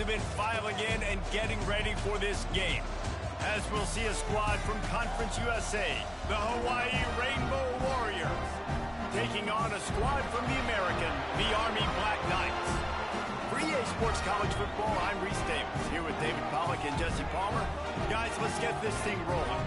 have been filing in and getting ready for this game. As we'll see a squad from Conference USA, the Hawaii Rainbow Warriors, taking on a squad from the American, the Army Black Knights. For EA Sports College Football, I'm Reese Davis, here with David Pollack and Jesse Palmer. Guys, let's get this thing rolling.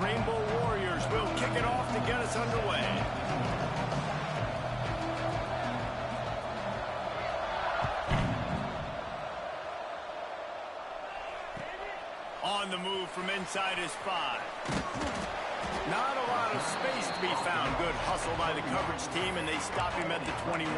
Rainbow Warriors will kick it off to get us underway. On the move from inside his 5. Not a lot of space to be found. Good hustle by the coverage team, and they stop him at the 21.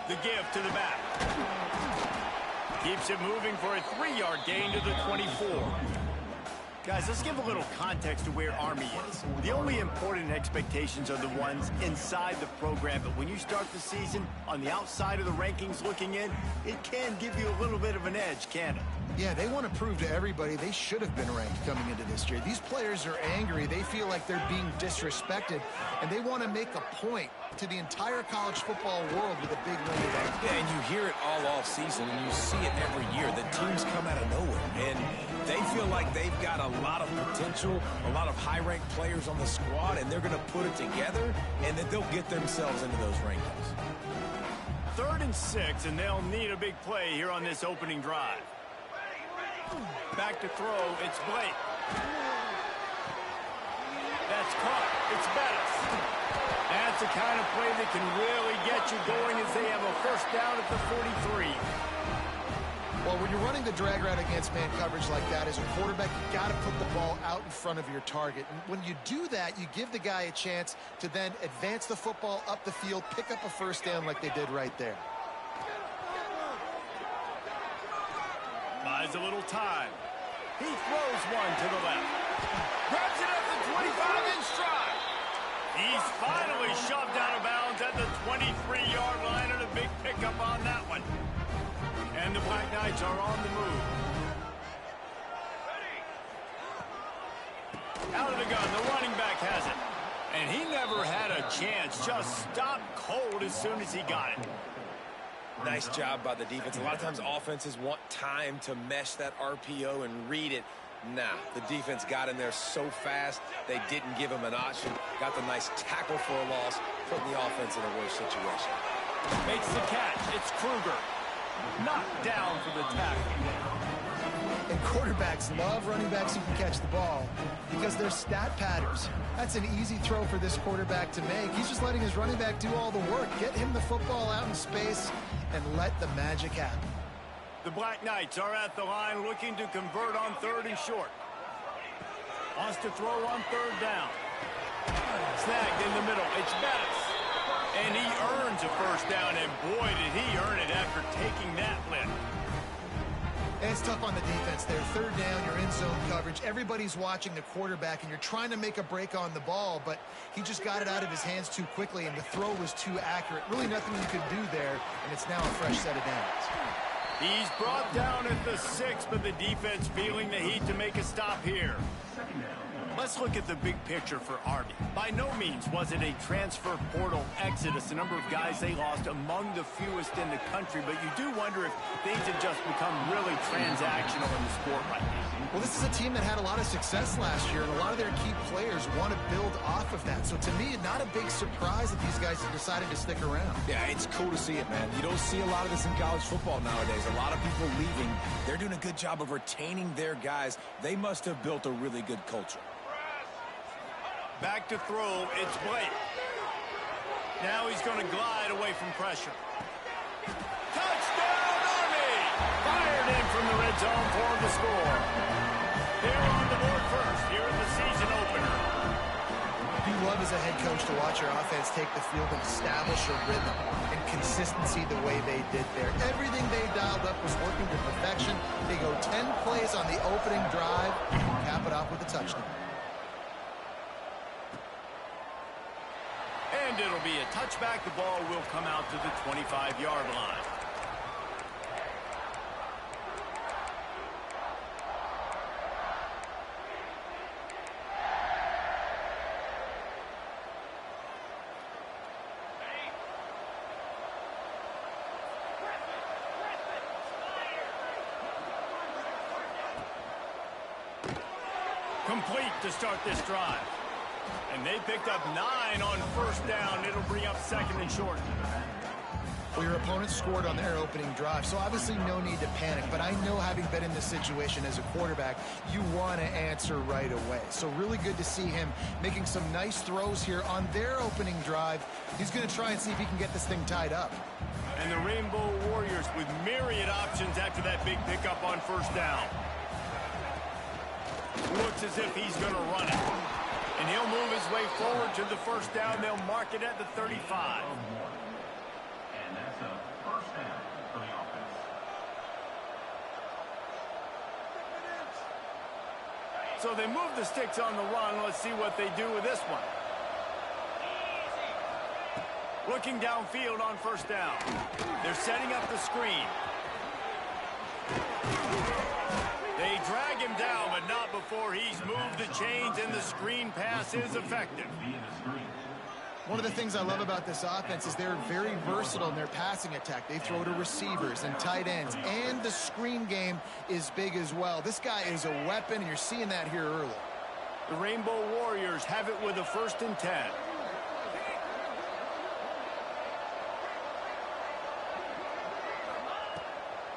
The give to the back. Keeps it moving for a 3-yard gain to the 24. Guys, let's give a little context to where Army is. The only important expectations are the ones inside the program, but when you start the season on the outside of the rankings looking in, it can give you a little bit of an edge, can't it? Yeah, they want to prove to everybody they should have been ranked coming into this year. These players are angry. They feel like they're being disrespected, and they want to make a point to the entire college football world with a big win today. Yeah, and you hear it all off season, and you see it every year. The teams come out of nowhere, and they feel like they've got a lot of potential, a lot of high-ranked players on the squad, and they're going to put it together, and then they'll get themselves into those rankings. 3rd and 6, and they'll need a big play here on this opening drive. Back to throw, it's Blake. That's caught, it's Bettis. That's the kind of play that can really get you going as they have a first down at the 43. Well, when you're running the drag route against man coverage like that, as a quarterback, you got to put the ball out in front of your target. And when you do that, you give the guy a chance to then advance the football up the field, pick up a first down like they did right there. Buys a little time. He throws one to the left. Grabs it at the 25 in stride. He's finally shoved out of bounds at the 23-yard line, and a big pickup on that one. And the Black Knights are on the move. Out of the gun, the running back has it. And he never had a chance, just stopped cold as soon as he got it. Nice job by the defense. A lot of times offenses want time to mesh that RPO and read it. Nah, the defense got in there so fast, they didn't give him an option. Got the nice tackle for a loss, putting the offense in a worse situation. Makes the catch. It's Kruger. Knocked down for the tackle. And quarterbacks love running backs who can catch the ball because they're stat patters. That's an easy throw for this quarterback to make. He's just letting his running back do all the work. Get him the football out in space and let the magic happen. The Black Knights are at the line looking to convert on 3rd and short. Wants to throw on 3rd down. Snagged in the middle. It's Bettis. And he earns a first down, and boy, did he earn it after taking that lift. And it's tough on the defense there. 3rd down, you're in zone coverage. Everybody's watching the quarterback, and you're trying to make a break on the ball, but he just got it out of his hands too quickly, and the throw was too accurate. Really nothing you could do there, and it's now a fresh set of downs. He's brought down at the 6, but the defense feeling the heat to make a stop here. Let's look at the big picture for Army. By no means was it a transfer portal exodus. The number of guys they lost among the fewest in the country, but you do wonder if things have just become really transactional in the sport right now. Well, this is a team that had a lot of success last year, and a lot of their key players want to build off of that. So to me, not a big surprise that these guys have decided to stick around. Yeah, it's cool to see it, man. You don't see a lot of this in college football nowadays. A lot of people leaving. They're doing a good job of retaining their guys. They must have built a really good culture. Back to throw, it's Blake. Now he's going to glide away from pressure. Touchdown, Army! the red zone for the score. They're on the board first here in the season opener. You love as a head coach to watch your offense take the field and establish a rhythm and consistency the way they did there. Everything they dialed up was working to perfection. They go 10 plays on the opening drive, cap it off with a touchdown. And it'll be a touchback. The ball will come out to the 25-yard line. Complete to start this drive. And they picked up 9 on first down. It'll bring up second and short. Well, your opponent scored on their opening drive, so obviously no need to panic. But I know, having been in this situation as a quarterback, you want to answer right away. So really good to see him making some nice throws here on their opening drive. He's going to try and see if he can get this thing tied up. And the Rainbow Warriors with myriad options after that big pickup on first down. Looks as if he's going to run it. And he'll move his way forward to the first down. They'll mark it at the 35. And that's a first down for the offense. So they move the sticks on the run. Let's see what they do with this one. Looking downfield on first down. They're setting up the screen. They drag him down, but not before he's moved the chains, and the screen pass is effective. One of the things I love about this offense is they're very versatile in their passing attack. They throw to receivers and tight ends, and the screen game is big as well. This guy is a weapon, and you're seeing that here early. The Rainbow Warriors have it with a 1st and 10.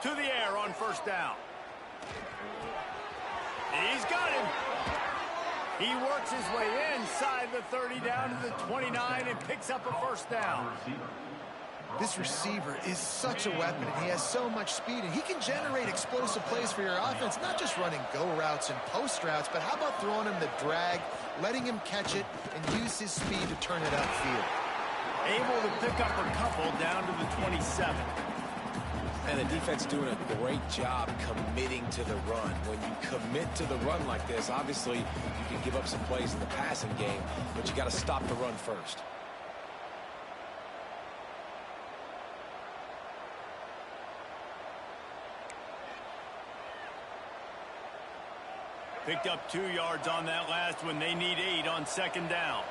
To the air on first down. He's got him. He works his way inside the 30 down to the 29 and picks up a first down. This receiver is such a weapon, and he has so much speed, and he can generate explosive plays for your offense, not just running go routes and post routes, but how about throwing him the drag, letting him catch it, and use his speed to turn it upfield. Able to pick up a couple down to the 27. And the defense doing a great job committing to the run. When you commit to the run like this, obviously you can give up some plays in the passing game, but you got to stop the run first. Picked up 2 yards on that last one. They need 8 on second down.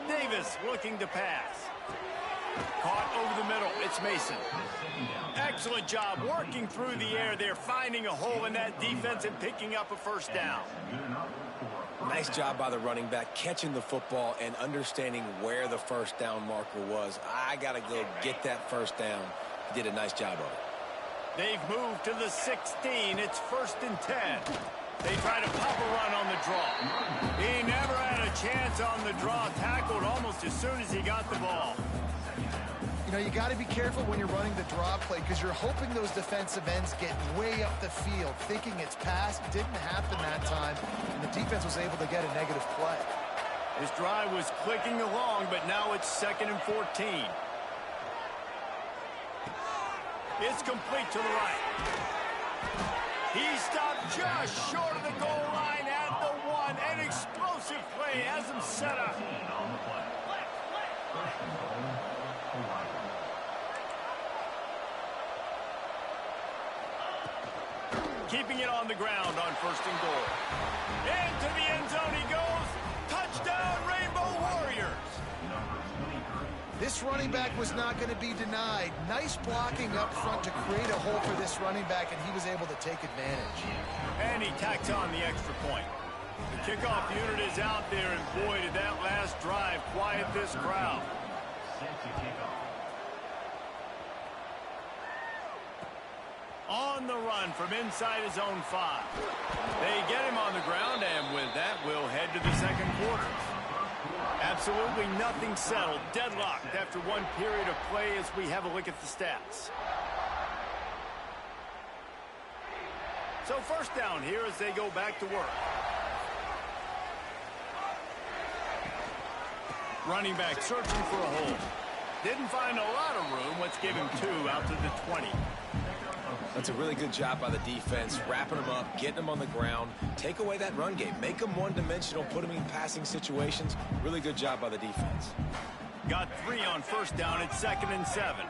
Davis looking to pass. Caught over the middle. It's Mason. Excellent job working through the air there, finding a hole in that defense and picking up a first down. Nice job by the running back, catching the football and understanding where the first down marker was. I got to go get that first down. He did a nice job of it. They've moved to the 16. It's 1st and 10. They try to pop a run on the draw. He never had a chance on the draw. Tackled almost as soon as he got the ball. You know, you got to be careful when you're running the draw play, because you're hoping those defensive ends get way up the field, thinking it's passed. Didn't happen that time, and the defense was able to get a negative play. His drive was clicking along, but now it's 2nd and 14. It's complete to the right. He stopped just short of the goal line at the 1. An explosive play has him set up. Keeping it on the ground on 1st and goal. Into the end zone he goes. Touchdown, Rainbow Warriors. This running back was not going to be denied. Nice blocking up front to create a hole for this running back, and he was able to take advantage. And he tacks on the extra point. The kickoff unit is out there, and boy, did that last drive quiet this crowd. On the run from inside his own 5. They get him on the ground, and with that will head to the second quarter. Absolutely nothing settled. Deadlocked after one period of play as we have a look at the stats. So first down here as they go back to work. Running back searching for a hole. Didn't find a lot of room. Let's give him 2 out to the 20. That's a really good job by the defense, wrapping them up, getting them on the ground. Take away that run game. Make them one-dimensional, put them in passing situations. Really good job by the defense. Got 3 on first down at 2nd and 7.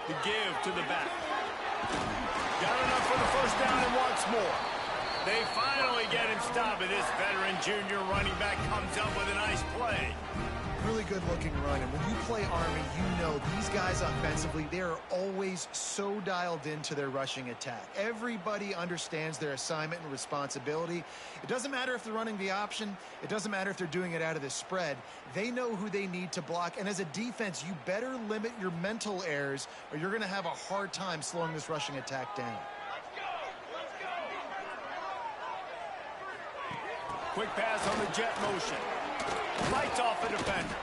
The give to the back. Got enough for the first down and wants more. They finally get him stopped, and this veteran junior running back comes up with a nice play. Really good-looking run, and when you play Army, you know these guys offensively, they are always so dialed into their rushing attack. Everybody understands their assignment and responsibility. It doesn't matter if they're running the option. It doesn't matter if they're doing it out of the spread. They know who they need to block, and as a defense, you better limit your mental errors, or you're going to have a hard time slowing this rushing attack down. Quick pass on the jet motion. Lights off the defender.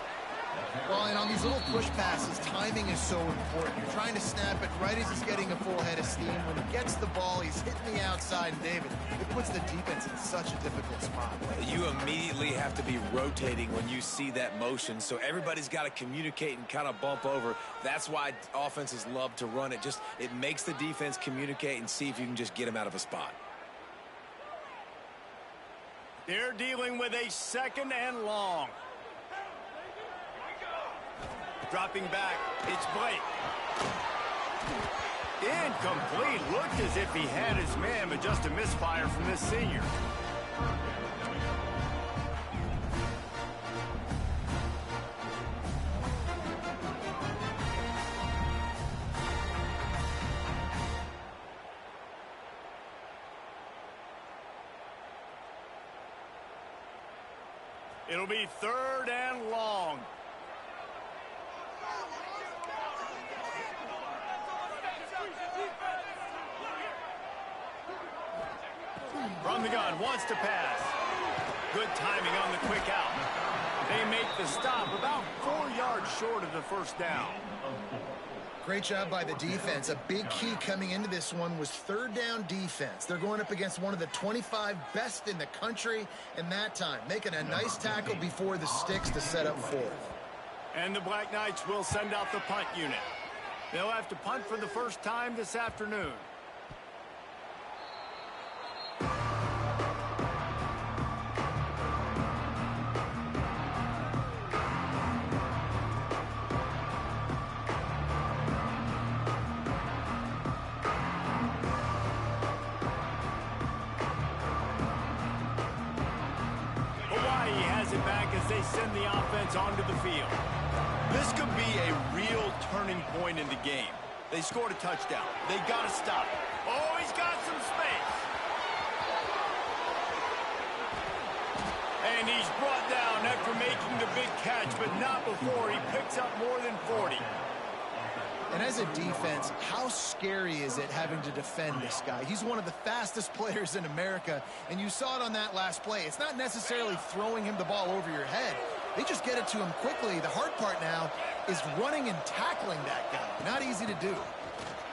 Well, and on these little push passes, timing is so important. You're trying to snap it right as he's getting a full head of steam. When he gets the ball, he's hitting the outside, and David, it puts the defense in such a difficult spot. You immediately have to be rotating when you see that motion, so everybody's got to communicate and kind of bump over. That's why offenses love to run it. It makes the defense communicate and see if you can just get them out of a spot. They're dealing with a 2nd and long. Dropping back, it's Blake. Incomplete. Looked as if he had his man, but just a misfire from this senior. It'll be 3rd and long. From the gun, wants to pass. Good timing on the quick out. They make the stop about 4 yards short of the first down. Great job by the defense. A big key coming into this one was 3rd down defense. They're going up against one of the 25 best in the country in that time, making a nice tackle before the sticks to set up 4th. And the Black Knights will send out the punt unit. They'll have to punt for the first time this afternoon. They send the offense onto the field. This could be a real turning point in the game. They scored a touchdown. They got to stop it. Oh, he's got some space. And he's brought down after making the big catch, but not before he picks up more than 40. And as a defense, how scary is it having to defend this guy? He's one of the fastest players in America, and you saw it on that last play. It's not necessarily throwing him the ball over your head. They just get it to him quickly. The hard part now is running and tackling that guy. Not easy to do.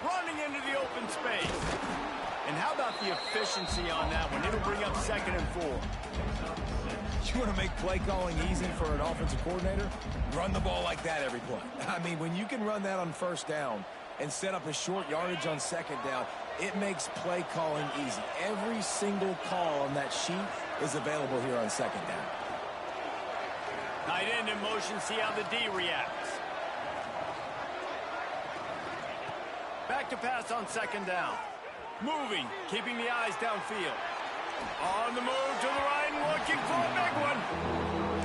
Running into the open space. And how about the efficiency on that one? It'll bring up 2nd and 4. You want to make play calling easy for an offensive coordinator? Run the ball like that every play. I mean, when you can run that on first down and set up a short yardage on 2nd down, it makes play calling easy. Every single call on that sheet is available here on 2nd down. Tight end in motion, see how the D reacts. Back to pass on 2nd down. Moving, keeping the eyes downfield. On the move to the right, looking for a big one.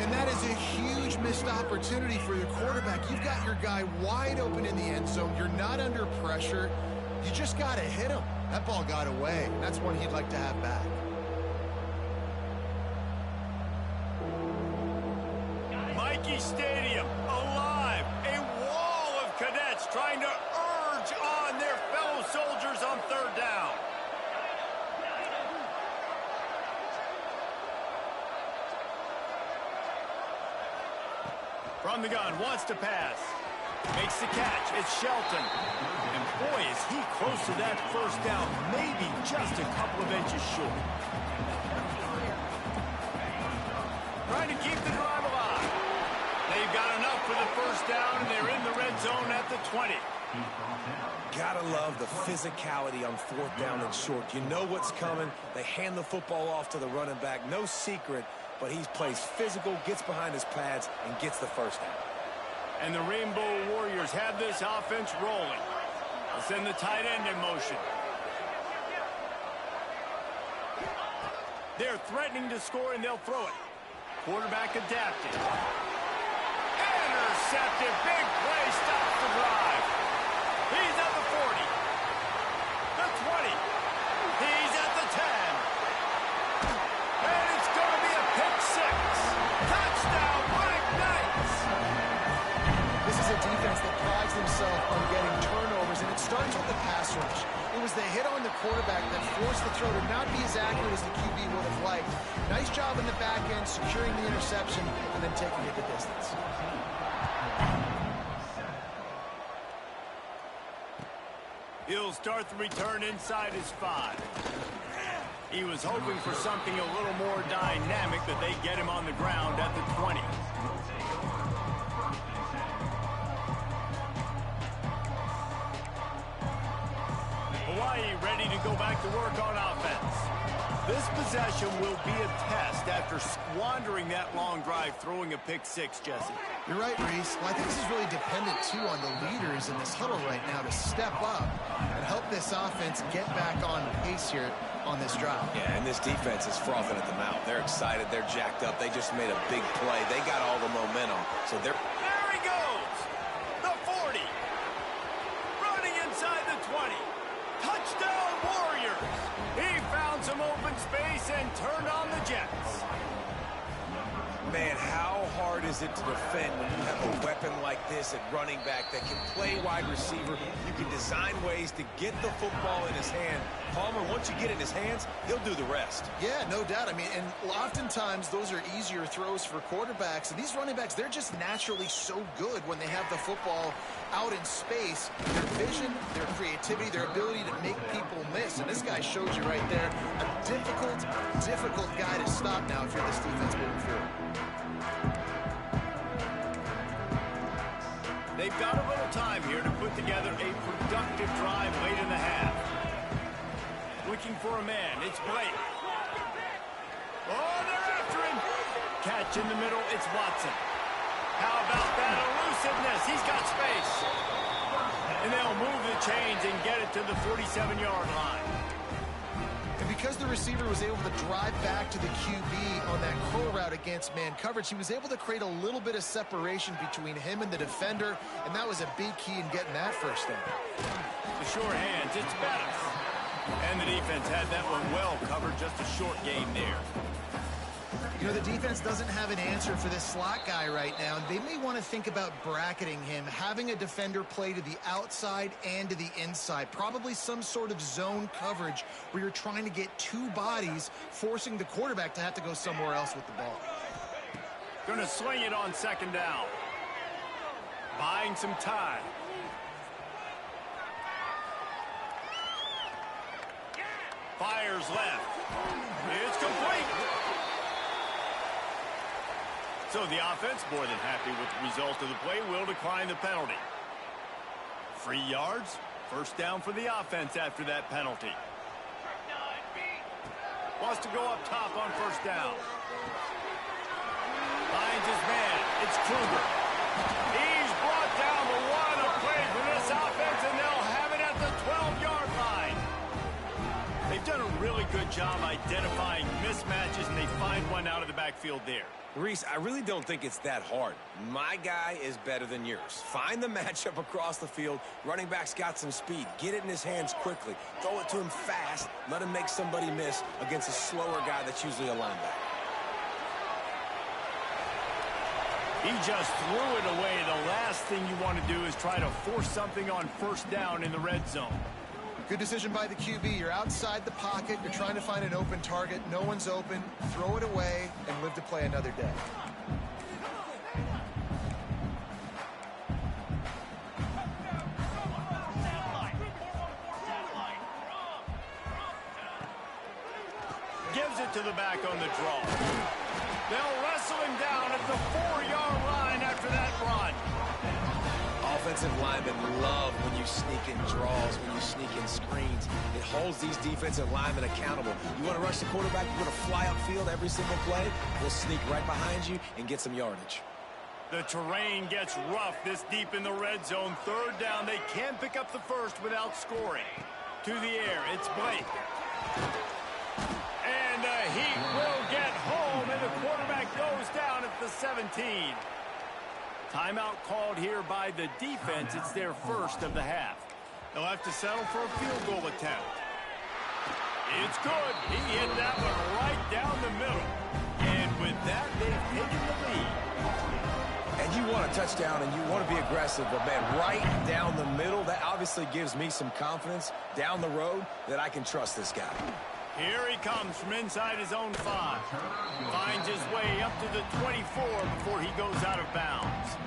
And that is a huge missed opportunity for your quarterback. You've got your guy wide open in the end zone. You're not under pressure. You just got to hit him. That ball got away. That's one he'd like to have back. Mikey Stadium, alive. A wall of cadets trying to urge on their fellow soldiers on 3rd down. From the gun, wants to pass. Makes the catch. It's Shelton. And boy, is he close to that first down. Maybe just a couple of inches short. Trying to keep the drive alive. They've got enough for the first down, and they're in the red zone at the 20. Gotta love the physicality on fourth down and short. You know what's coming. They hand the football off to the running back. No secret, but he plays physical, gets behind his pads, and gets the first down. And the Rainbow Warriors have this offense rolling. They'll send the tight end in motion. They're threatening to score, and they'll throw it. Quarterback adapting. Intercepted. Big play. Stops the drive. He's at the 40. The 20. He's at the 10. And it's going to be a pick six. Touchdown, Mike Knights. This is a defense that prides themselves on getting turnovers, and it starts with the pass rush. It was the hit on the quarterback that forced the throw to not be as accurate as the QB would have liked. Nice job in the back end, securing the interception, and then taking it the distance. He'll start the return inside his 5. He was hoping for something a little more dynamic, but they get him on the ground at the 20. Hawaii ready to go back to work on offense. This possession will be a test after squandering that long drive, throwing a pick six, Jesse. You're right, Reese. Well, I think this is really dependent, too, on the leaders in this huddle right now to step up and help this offense get back on pace here on this drive. Yeah, and this defense is frothing at the mouth. They're excited. They're jacked up. They just made a big play. They got all the momentum. So they're... There he goes! The 40. Running inside the 20. Touchdown, Warriors! He found some open space and turned on the Jets. Man, how hard is it to defend when you have a weapon like this at running back that can play wide receiver? You can design ways to get the football in his hand. Palmer, once you get it in his hands, he'll do the rest. Yeah, no doubt. I mean, and oftentimes those are easier throws for quarterbacks. And these running backs, they're just naturally so good when they have the football out in space. Their vision, their creativity, their ability to make people miss. And this guy shows you right there, a difficult guy to stop now if you're this defense moving forward. They've got a little time here to put together a productive drive late in the half. Looking for a man. It's Blake. Oh, they're after him. Catch in the middle. It's Watson. How about that elusiveness? He's got space. And they'll move the chains and get it to the 47-yard line. And because the receiver was able to drive back to the QB on that curl route against man coverage, he was able to create a little bit of separation between him and the defender, and that was a big key in getting that first down. The short hands, it's Bettis. And the defense had that one well covered, just a short gain there. You know, the defense doesn't have an answer for this slot guy right now. They may want to think about bracketing him, having a defender play to the outside and to the inside. Probably some sort of zone coverage where you're trying to get two bodies, forcing the quarterback to have to go somewhere else with the ball. Going to sling it on second down. Buying some time. Fires left. It's complete. So the offense, more than happy with the result of the play, will decline the penalty. 3 yards, first down for the offense after that penalty. Wants to go up top on first down. Finds his man. It's Kruger. He's brought down, but what a play for this offense, and they'll have it at the 12-yard line. They've done a really good job identifying mismatches, and they find one out of the backfield there. Reese, I really don't think it's that hard. My guy is better than yours. Find the matchup across the field. Running back's got some speed. Get it in his hands quickly. Throw it to him fast. Let him make somebody miss against a slower guy that's usually a linebacker. He just threw it away. The last thing you want to do is try to force something on first down in the red zone. Good decision by the QB. You're outside the pocket. You're trying to find an open target. No one's open. Throw it away and live to play another day. gives it to the back on the draw. They'll wrestle him down at the 4-yard line after that run. Offensive linemen love when you sneak in draws, when you sneak in screens. It holds these defensive linemen accountable. You want to rush the quarterback, you want to fly upfield every single play, we'll sneak right behind you and get some yardage. The terrain gets rough this deep in the red zone. Third down, they can pick up the first without scoring. To the air, it's Blake. And the Heat will get home, and the quarterback goes down at the 17. Timeout called here by the defense. It's their first of the half. They'll have to settle for a field goal attempt. It's good. He hit that one right down the middle. And with that, they've taken the lead. And you want a touchdown and you want to be aggressive, but man, right down the middle, that obviously gives me some confidence down the road that I can trust this guy. Here he comes from inside his own 5. Finds his way up to the 24 before he goes out of bounds.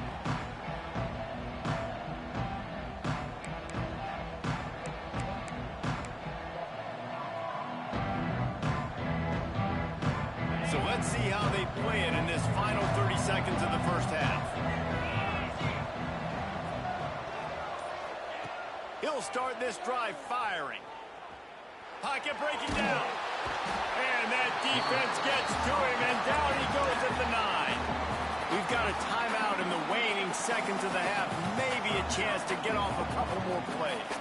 So let's see how they play it in this final 30 seconds of the first half. He'll start this drive firing. Pocket breaking down. And that defense gets to him, and down he goes at the 9. We've got a timeout in the waning seconds of the half. Maybe a chance to get off a couple more plays.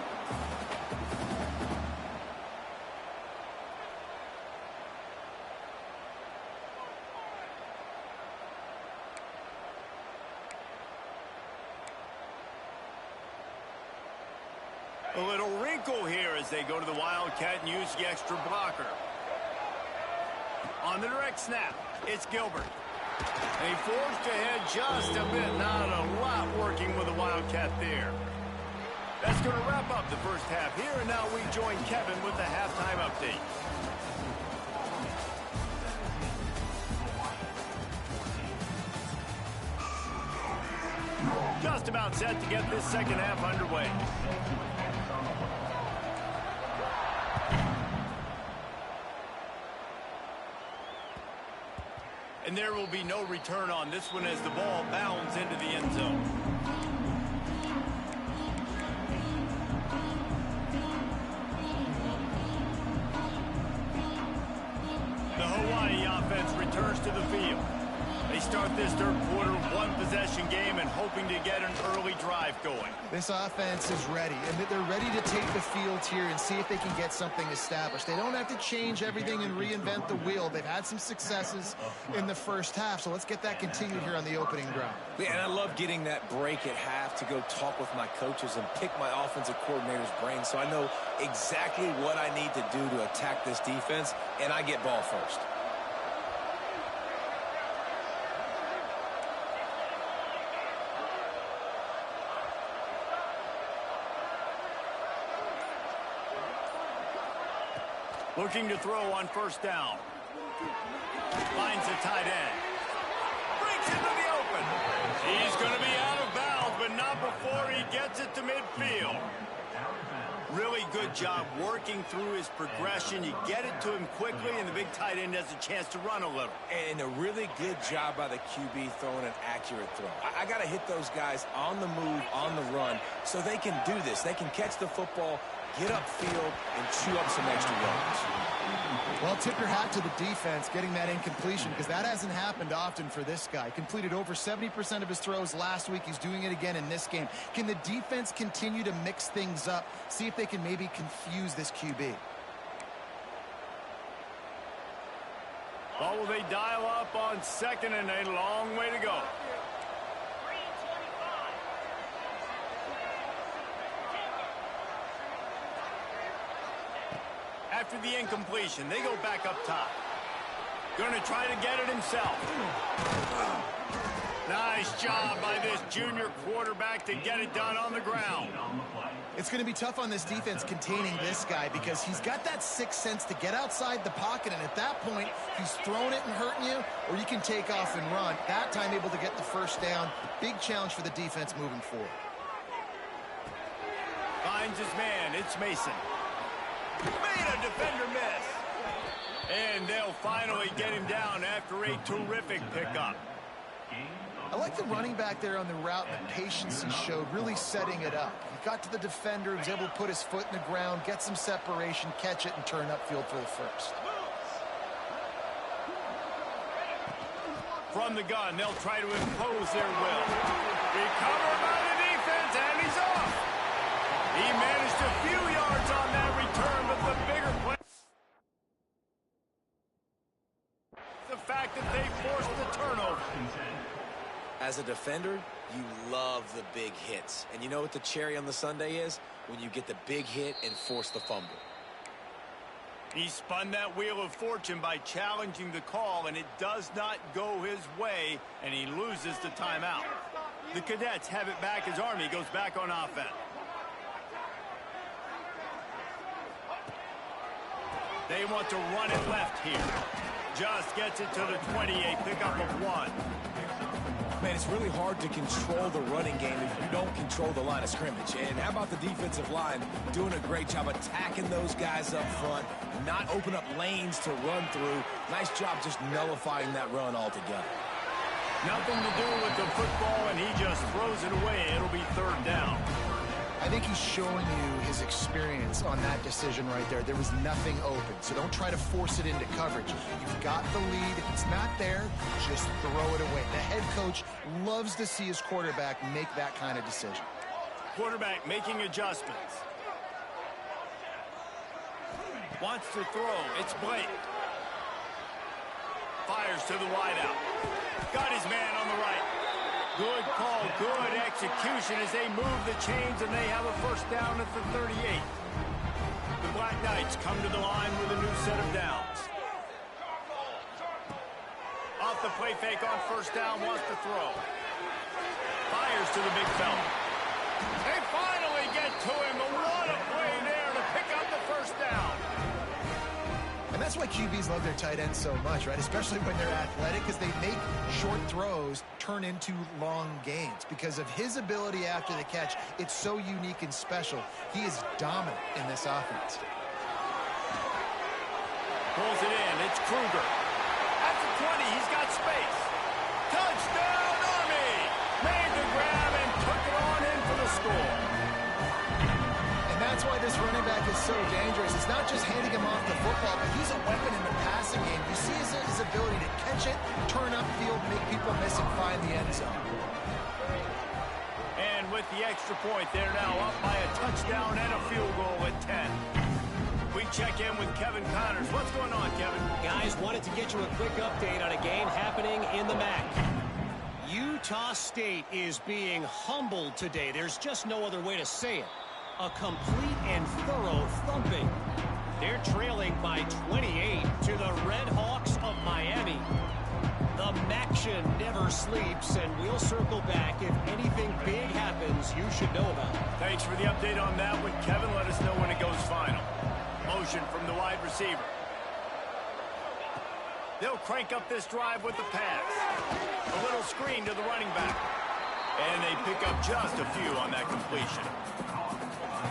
A little wrinkle here as they go to the Wildcat and use the extra blocker. On the direct snap, it's Gilbert. And he forged ahead just a bit. Not a lot working with the Wildcat there. That's going to wrap up the first half here, and now we join Kevin with the halftime update. Just about set to get this second half underway. And there will be no return on this one as the ball bounds into the end zone. The Hawaii offense returns to the field. They start this third quarter one-possession game and hoping to get an early drive going. This offense is ready, and they're ready to take the field here and see if they can get something established. They don't have to change everything and reinvent the wheel. They've had some successes in the first half, so let's get that continued here on the opening drive. Yeah, and I love getting that break at half to go talk with my coaches and pick my offensive coordinator's brain so I know exactly what I need to do to attack this defense, and I get ball first. Looking to throw on first down. Finds a tight end. Breaks into the open. He's going to be out of bounds, but not before he gets it to midfield. Really good job working through his progression. You get it to him quickly, and the big tight end has a chance to run a little. And a really good job by the QB throwing an accurate throw. I got to hit those guys on the move, on the run, so they can do this. They can catch the football, get upfield, and chew up some extra yards. Well, tip your hat to the defense getting that incompletion because that hasn't happened often for this guy. Completed over 70% of his throws last week. He's doing it again in this game. Can the defense continue to mix things up? See if they can maybe confuse this QB. Oh, will they dial up on second and a long way to go. After the incompletion, they go back up top. Going to try to get it himself. Nice job by this junior quarterback to get it done on the ground. It's going to be tough on this defense containing this guy because he's got that sixth sense to get outside the pocket, and at that point, he's throwing it and hurting you, or you can take off and run. That time able to get the first down. Big challenge for the defense moving forward. Finds his man. It's Mason. Made a defender miss. And they'll finally get him down after a terrific pickup. I like the running back there on the route, the patience he showed, really setting it up. He got to the defender, he was able to put his foot in the ground, get some separation, catch it, and turn upfield for the first. From the gun, they'll try to impose their will. Recovered by the defense, and he's off. He managed a few yards on that return, but the bigger play, the fact that they forced the turnover. As a defender, you love the big hits. And you know what the cherry on the sundae is? When you get the big hit and force the fumble. He spun that wheel of fortune by challenging the call, and it does not go his way, and he loses the timeout. The Cadets have it back as Army goes back on offense. They want to run it left here. Just gets it to the 28, pickup of 1. Man, it's really hard to control the running game if you don't control the line of scrimmage. And how about the defensive line doing a great job attacking those guys up front, not open up lanes to run through. Nice job just nullifying that run altogether. Nothing to do with the football, and he just throws it away. It'll be 3rd down. I think he's showing you his experience on that decision right there. There was nothing open, so don't try to force it into coverage. You've got the lead. If it's not there, just throw it away. The head coach loves to see his quarterback make that kind of decision. Quarterback making adjustments. Wants to throw. It's Blake. Fires to the wideout. Got his man on the right. Good call, good execution as they move the chains, and they have a 1st down at the 38. The Black Knights come to the line with a new set of downs. Off the play fake on 1st down, wants to throw. Fires to the big fella. They finally get to him, but what a play there to pick up the 1st down. And that's why QBs love their tight ends so much, right? Especially when they're athletic, because they make short throws turn into long gains. Because of his ability after the catch, it's so unique and special. He is dominant in this offense. Pulls it in. It's Kruger. At the 20, he's got space. Touchdown, Army! Made the grab and took it on in for the score. And that's why this running back is so dangerous. It's not just handing him off the football, but he's a weapon in the passing game. You see his ability to catch it, turn upfield, make people miss, and find the end zone. And with the extra point, they're now up by a touchdown and a field goal at 10. We check in with Kevin Connors. What's going on, Kevin? Guys, wanted to get you a quick update on a game happening in the MAC. Utah State is being humbled today. There's just no other way to say it. A complete and thorough thumping. They're trailing by 28 to the Red Hawks of Miami. The MACtion never sleeps, and we'll circle back. If anything big happens, you should know about it. Thanks for the update on that one, Kevin. Let us know when it goes final. Motion from the wide receiver. They'll crank up this drive with the pass. A little screen to the running back. And they pick up just a few on that completion.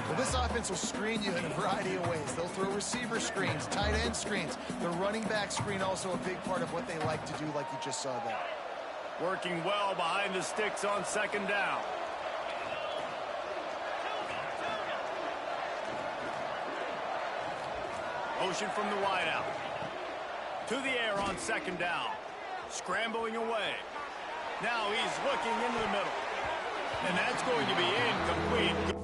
Well, this offense will screen you in a variety of ways. They'll throw receiver screens, tight end screens. The running back screen also a big part of what they like to do, like you just saw there. Working well behind the sticks on 2nd down. Motion from the wideout. To the air on 2nd down. Scrambling away. Now he's looking into the middle. And that's going to be incomplete.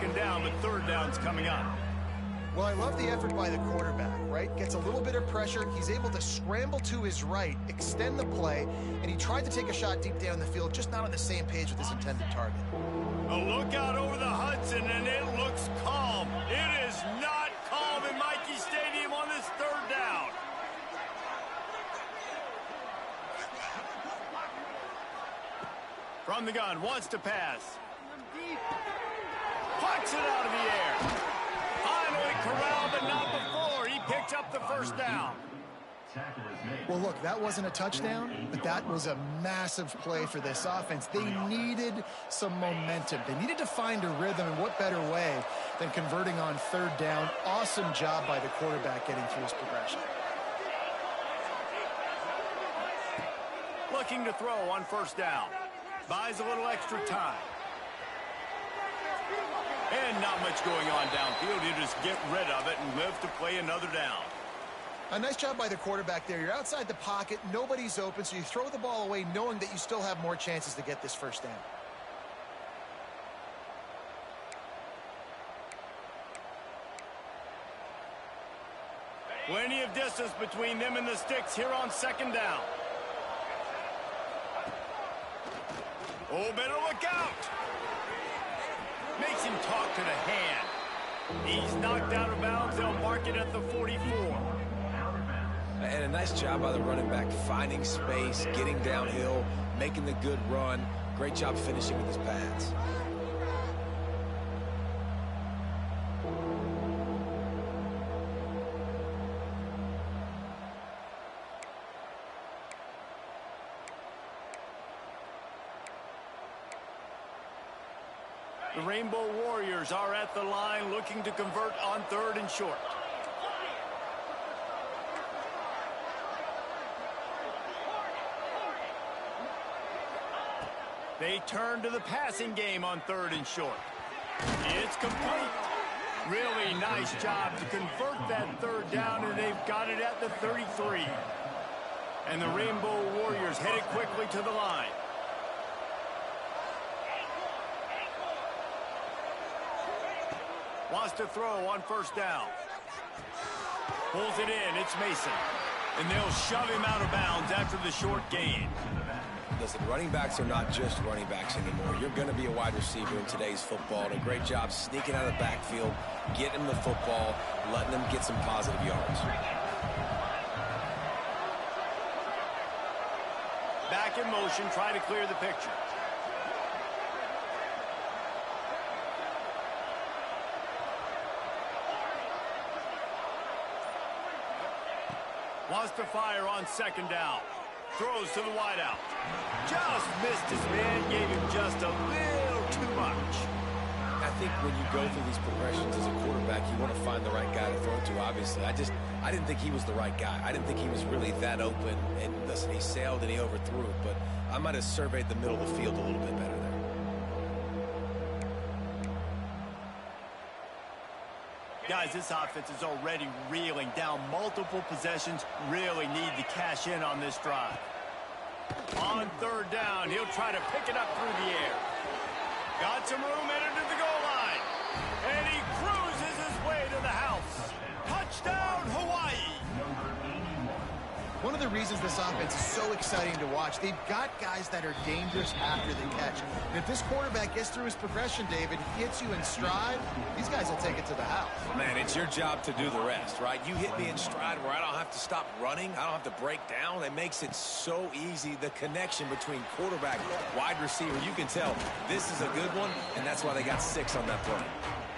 second down, but third down's coming up. Well, I love the effort by the quarterback, right? Gets a little bit of pressure. He's able to scramble to his right, extend the play, and he tried to take a shot deep down the field, just not on the same page with his intended target. A look out over the Hudson, and it looks calm. It is not calm in Michie Stadium on this third down. From the gun, wants to pass. Pucks it out of the air. Finally corralled, but not before. He picked up the first down. Well, look, that wasn't a touchdown, but that was a massive play for this offense. They needed some momentum. They needed to find a rhythm, and what better way than converting on third down. Awesome job by the quarterback getting through his progression. Looking to throw on first down. Buys a little extra time. And not much going on downfield. You just get rid of it and live to play another down. A nice job by the quarterback there. You're outside the pocket. Nobody's open, so you throw the ball away knowing that you still have more chances to get this first down. Plenty of distance between them and the sticks here on second down. Oh, better look out. Makes him talk to the hand. He's knocked out of bounds. They'll mark it at the 44. And a nice job by the running back, finding space, getting downhill, making the good run. Great job finishing with his pads. The Rainbow Warriors are at the line looking to convert on third and short. They turn to the passing game on third and short. It's complete. Really nice job to convert that third down, and they've got it at the 33. And the Rainbow Warriors headed quickly to the line. Wants to throw on first down. Pulls it in. It's Mason. And they'll shove him out of bounds after the short gain. Listen, running backs are not just running backs anymore. You're going to be a wide receiver in today's football. And a great job sneaking out of the backfield, getting them the football, letting them get some positive yards. Back in motion, try to clear the picture. Wants to fire on second down. Throws to the wideout. Just missed his man. Gave him just a little too much. I think when you go through these progressions as a quarterback, you want to find the right guy to throw to, obviously. I didn't think he was the right guy. I didn't think he was really that open. And listen, he sailed and he overthrew it, but I might have surveyed the middle of the field a little bit better there. Guys, this offense is already reeling down multiple possessions. Really need to cash in on this drive. On third down, he'll try to pick it up through the air. Got some room headed to the goal line. And he cruises his way to the house. Touchdown, Hawaii. One of the reasons this offense is so exciting to watch, they've got guys that are dangerous after the catch. And if this quarterback gets through his progression, David, he hits you in stride, these guys will take it to the house. Man, it's your job to do the rest, right? You hit me in stride where I don't have to stop running. I don't have to break down. It makes it so easy. The connection between quarterback, wide receiver, you can tell this is a good one, and that's why they got 6 on that play.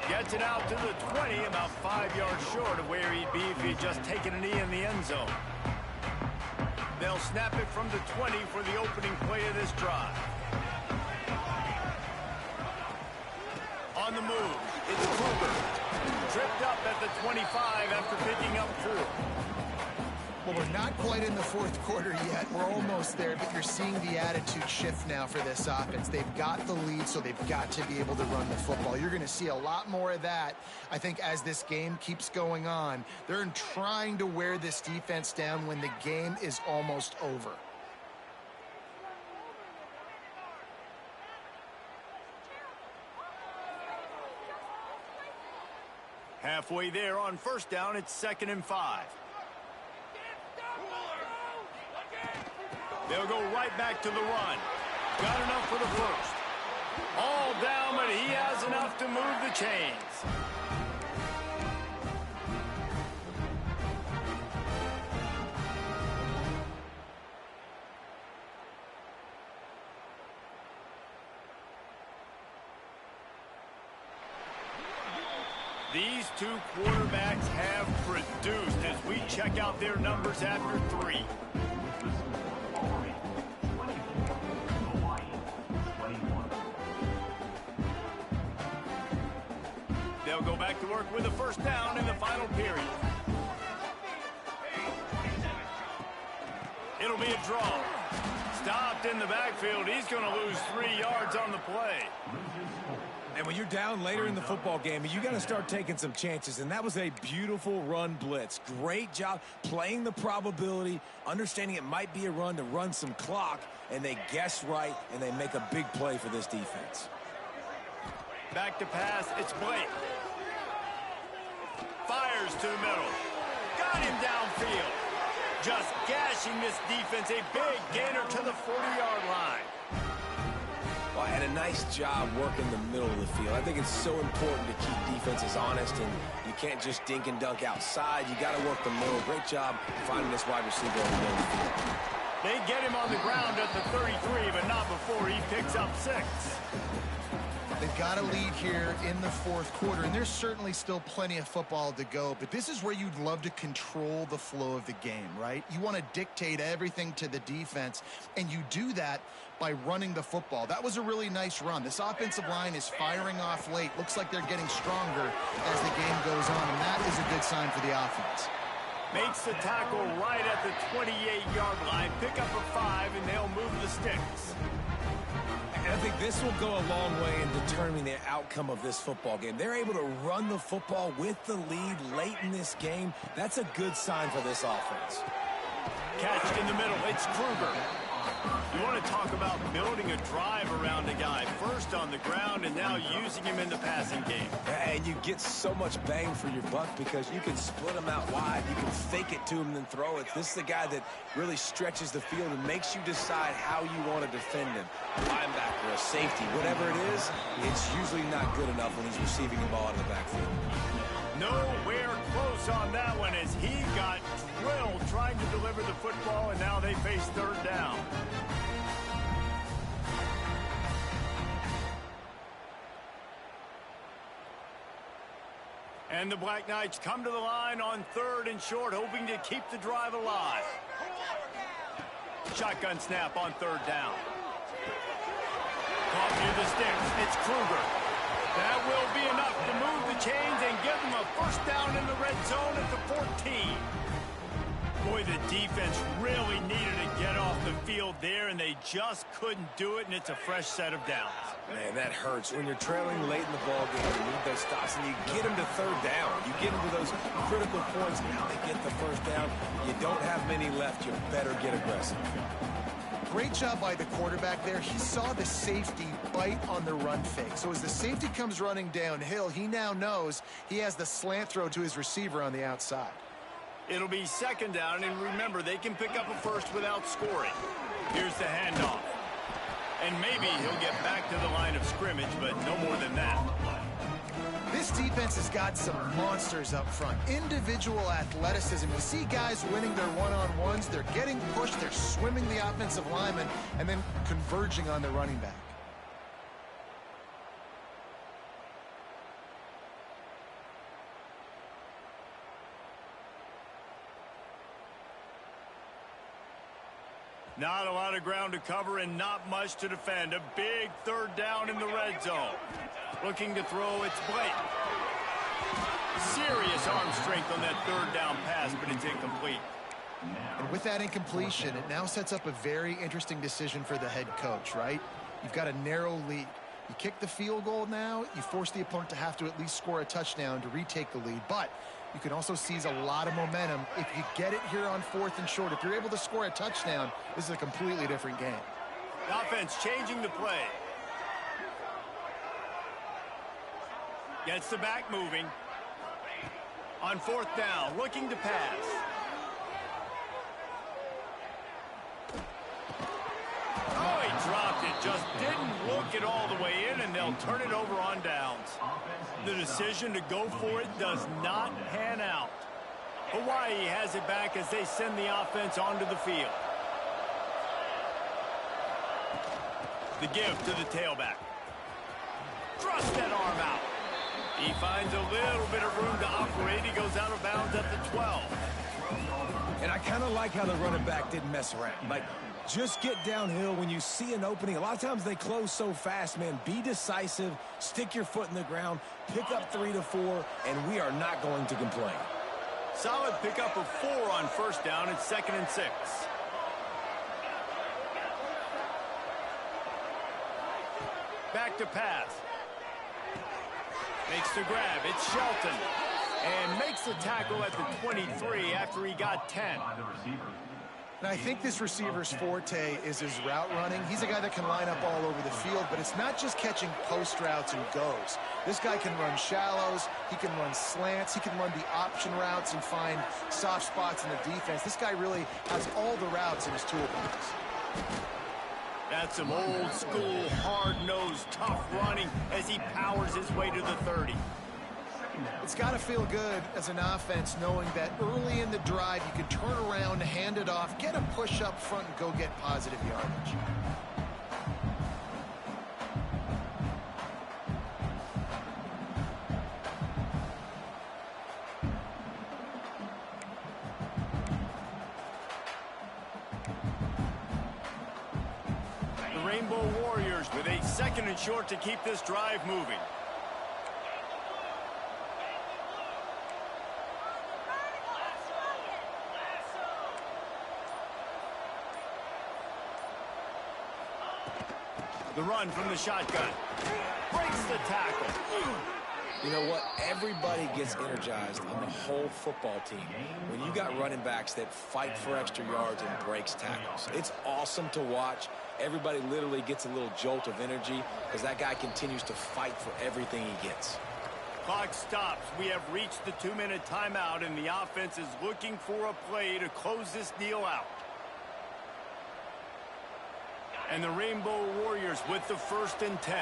Gets it out to the 20, about 5 yards short of where he'd be if he'd just taken a knee in the end zone. They'll snap it from the 20 for the opening play of this drive. On the move, it's Kruger. Tripped up at the 25 after picking up 4. Well, we're not quite in the fourth quarter yet. We're almost there, but you're seeing the attitude shift now for this offense. They've got the lead, so they've got to be able to run the football. You're going to see a lot more of that, I think, as this game keeps going on. They're trying to wear this defense down when the game is almost over. Halfway there on first down, it's 2nd and 5. They'll go right back to the run. Got enough for the first. All down, but he has enough to move the chains. These two quarterbacks have produced as we check out their numbers after 3. They'll go back to work with a first down in the final period. It'll be a draw. Stopped in the backfield. He's going to lose 3 yards on the play. And when you're down later in the football game, you got to start taking some chances. And that was a beautiful run blitz. Great job playing the probability, understanding it might be a run to run some clock, and they guess right, and they make a big play for this defense. Back to pass. It's Blake. Fires to the middle. Got him downfield. Just gashing this defense. A big gainer to the 40-yard line. Well, and a nice job working the middle of the field. I think it's so important to keep defenses honest, and you can't just dink and dunk outside. You got to work the middle. Great job finding this wide receiver on the middle of the field. They get him on the ground at the 33, but not before he picks up 6. They've got a lead here in the 4th quarter, and there's certainly still plenty of football to go, but this is where you'd love to control the flow of the game, right? You want to dictate everything to the defense, and you do that by running the football. That was a really nice run. This offensive line is firing off late. Looks like they're getting stronger as the game goes on, and that is a good sign for the offense. Makes the tackle right at the 28-yard line. Pick up a 5, and they'll move the sticks. And I think this will go a long way in determining the outcome of this football game. They're able to run the football with the lead late in this game. That's a good sign for this offense. Catch in the middle. It's Kruger. You want to talk about building a drive around a guy. First on the ground and now using him in the passing game. And you get so much bang for your buck because you can split him out wide. You can fake it to him and then throw it. This is the guy that really stretches the field and makes you decide how you want to defend him. A linebacker, a safety, whatever it is, it's usually not good enough when he's receiving the ball in the backfield. Nowhere close on that one as he got drilled trying to deliver the football, and now they face 3rd down. And the Black Knights come to the line on 3rd and short, hoping to keep the drive alive. Shotgun snap on 3rd down. Caught near the sticks. It's Kruger. That will be enough to move the chains and give them a first down in the red zone at the 14. Boy, the defense really needed to get off the field there, and they just couldn't do it, and it's a fresh set of downs. Man, that hurts. When you're trailing late in the ball game, you need those stops, and you get them to 3rd down. You get them to those critical points, and now they get the first down. You don't have many left. You better get aggressive. Great job by the quarterback there. He saw the safety bite on the run fake. So as the safety comes running downhill, he now knows he has the slant throw to his receiver on the outside. It'll be 2nd down, and remember, they can pick up a first without scoring. Here's the handoff. And maybe he'll get back to the line of scrimmage, but no more than that. This defense has got some monsters up front. Individual athleticism. You see guys winning their one-on-ones. They're getting pushed. They're swimming the offensive lineman and then converging on the running back. Not a lot of ground to cover and not much to defend. A big 3rd down in the red zone. Looking to throw, it's Blake. Serious arm strength on that 3rd down pass, but it's incomplete. And with that incompletion, it now sets up a very interesting decision for the head coach, right? You've got a narrow lead. You kick the field goal now, you force the opponent to have to at least score a touchdown to retake the lead. But you can also seize a lot of momentum if you get it here on 4th and short. If you're able to score a touchdown, this is a completely different game. The offense changing the play. Gets the back moving. On 4th down, looking to pass. Oh, he dropped it. Just didn't look it all the way in, and they'll turn it over on downs. The decision to go for it does not pan out. Hawaii has it back as they send the offense onto the field. The give to the tailback. Thrust that arm out. He finds a little bit of room to operate. He goes out of bounds at the 12. And I kind of like how the running back didn't mess around. Like, just get downhill when you see an opening. A lot of times they close so fast, man. Be decisive, stick your foot in the ground, pick up 3 to 4, and we are not going to complain. Solid pickup of 4 on 1st down. It's 2nd and 6. Back to pass. Makes the grab. It's Shelton. And makes the tackle at the 23 after he got 10. And I think this receiver's forte is his route running. He's a guy that can line up all over the field, but it's not just catching post routes and goes. This guy can run shallows, he can run slants, he can run the option routes and find soft spots in the defense. This guy really has all the routes in his toolbox. That's some old school, hard-nosed, tough running as he powers his way to the 30. It's got to feel good as an offense knowing that early in the drive you can turn around, hand it off, get a push up front, and go get positive yardage. The Rainbow Warriors with a 2nd and short to keep this drive moving. The run from the shotgun. Breaks the tackle. You know what? Everybody gets energized on the whole football team when you got running backs that fight for extra yards and breaks tackles. It's awesome to watch. Everybody literally gets a little jolt of energy as that guy continues to fight for everything he gets. Clock stops. We have reached the 2-minute timeout, and the offense is looking for a play to close this deal out. And the Rainbow Warriors with the 1st and 10.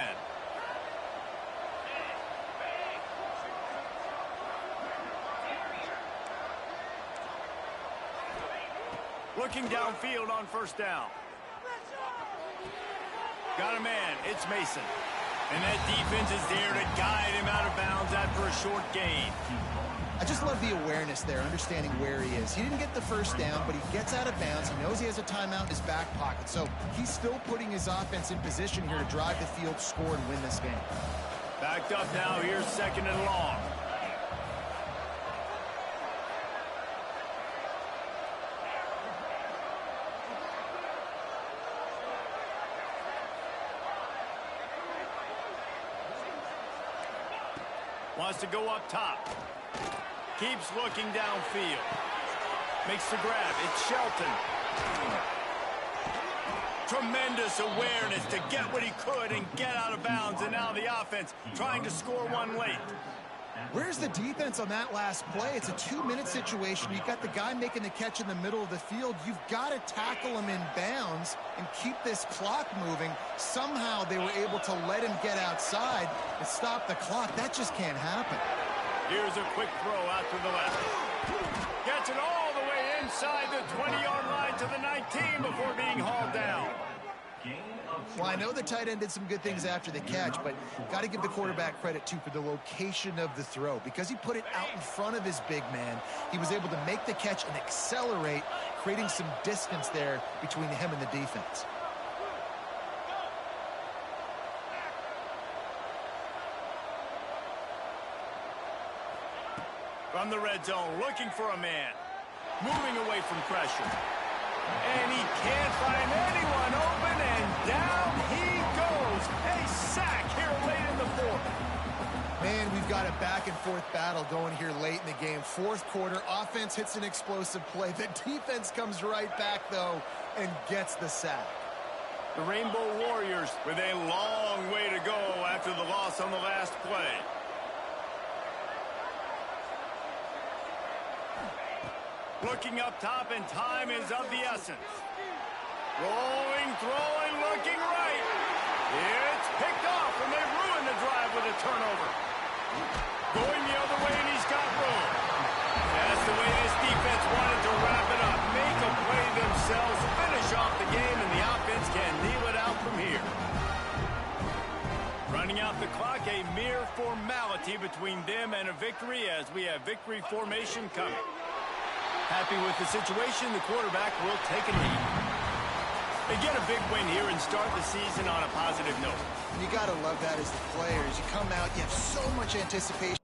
Looking downfield on 1st down. Got a man. It's Mason. And that defense is there to guide him out of bounds after a short gain. I just love the awareness there, understanding where he is. He didn't get the 1st down, but he gets out of bounds. He knows he has a timeout in his back pocket. So he's still putting his offense in position here to drive the field, score, and win this game. Backed up now. Here's 2nd and long. Wants to go up top. Keeps looking downfield. Makes the grab. It's Shelton. Tremendous awareness to get what he could and get out of bounds. And now the offense trying to score one late. Where's the defense on that last play? It's a 2-minute situation. You've got the guy making the catch in the middle of the field. You've got to tackle him in bounds and keep this clock moving. Somehow they were able to let him get outside and stop the clock. That just can't happen. Here's a quick throw out to the left. Gets it all the way inside the 20-yard line to the 19 before being hauled down. Well, I know the tight end did some good things after the catch, but got to give the quarterback credit, too, for the location of the throw. Because he put it out in front of his big man, he was able to make the catch and accelerate, creating some distance there between him and the defense. From the red zone, looking for a man. Moving away from pressure. And he can't find anyone open, and down he goes. A sack here late in the 4th. Man, we've got a back-and-forth battle going here late in the game. 4th quarter, offense hits an explosive play. The defense comes right back, though, and gets the sack. The Rainbow Warriors with a long way to go after the loss on the last play. Looking up top, and time is of the essence. Rolling, throwing, looking right. It's picked off, and they ruin the drive with a turnover. Going the other way, and he's got room. That's the way this defense wanted to wrap it up. Make a play themselves, finish off the game, and the offense can kneel it out from here. Running out the clock, a mere formality between them and a victory as we have victory formation coming. Happy with the situation, the quarterback will take a knee. They get a big win here and start the season on a positive note. You got to love that as the players. You come out, you have so much anticipation.